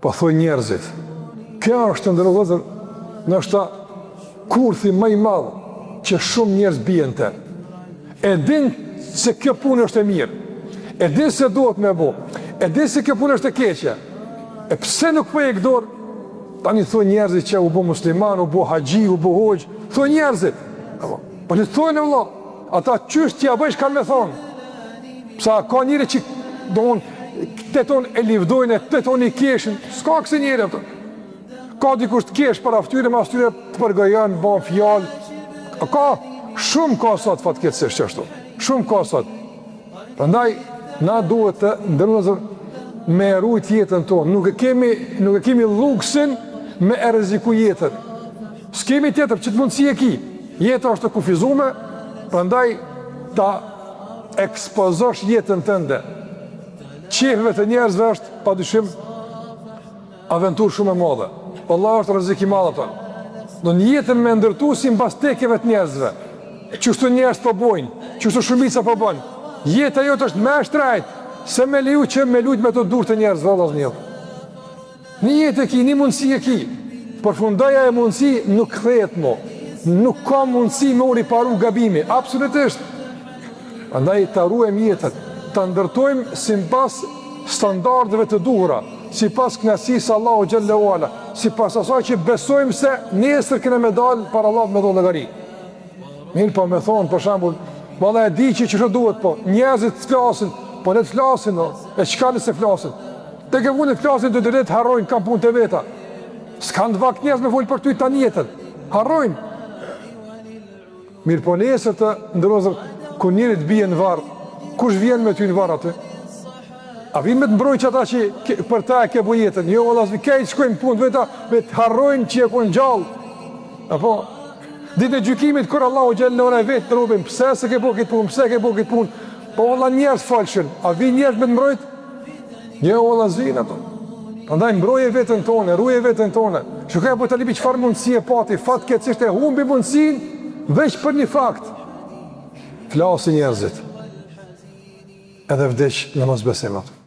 Po thoi njerëzit, kjo është ndërlozër, nështë kurthi më i madh që shumë njerëz bien te. E din se kjo punë është e mirë, e din se duhet me bo, e din se kjo punë është e keqe, e pse nuk po e këdor? Tani thoi njerëzit që u bo musliman, u bo haxhi, u bo hoxh, thoi njerëzit, po le të thojnë vëlla, ata qysh t'ja bëjsh kanë me thonë. Psa ka njëri që të tonë e livdojnë, të tonë i keshin, s'ka këse njëri ato. Ka dikush të kesh para ftyre, mas tyre të përgojan, ban fjallë. Ka, shumë ka sot fatkeqësisht që ashtu, shumë ka sot. Prandaj, na duhet të ndërnozër me rujt jetën tonë, nuk e kemi luksin me e rreziku jetën. S'kemi tjetër që të mundësi e ki. Jeta është të kufizume, prandaj ta ekspozosh jetën tënde. Qefëve të njerëzve është, padyshim, aventur shumë e madhe. Allah është rrezik i madh atë. Do në jetën me ndërtu si mbas tekeve të njerëzve. Qështu njerëz po bojnë, qështu shumica po bojnë. Jeta jote është më e shtrejt se me leju që me lujt me të durë të njerëzve, valla zënjel. Një jetë e ki, një mundësi e ki. Përfundoja e mundësi nuk kthehet mo. Nuk ka mundësi me u riparu gabimi, absolutisht. Andaj të ruajmë jetën, të ndërtojmë sipas standardeve të duhura, sipas kënaqësisë Allahu xhallahu ala, sipas asaj që besojmë se nesër kena me dalë para Allahut me dhënë llogari. Mirë, po me thonë për shembull, valla e di që çfarë duhet, po njerëzit të flasin, po ne të flasin, e çka nëse flasin. Tek e vënë të flasin do të harrojnë kanë punë të veta. S'kan të vakt njerëz me fol për ty tani jetën. Harrojnë. Mirë, po nesër të ndërozër, ku njëri të bie në varr, kush vjen me ty në varr aty? A vjen me të mbrojtje ata që për ta e ke bu jetën? Jo, valla, s'vikej shkojnë punë veta, me të harrojnë që e kon gjallë. Apo ditë e gjykimit kur Allahu xhallahu ala vet trupin, pse se ke bu këtë punë, pse ke bu këtë punë? Po valla njerëz falshin. A vjen njerëz me të mbrojt? Jo, valla zin ato. Prandaj mbroje veten tonë, ruaje veten tonë. Shikoj apo tani çfarë mundësi e pati, fatkeqësisht e humbi mundësinë veç për një fakt. Flasin njerëzit. Edhe vdeq në mosbesim ato.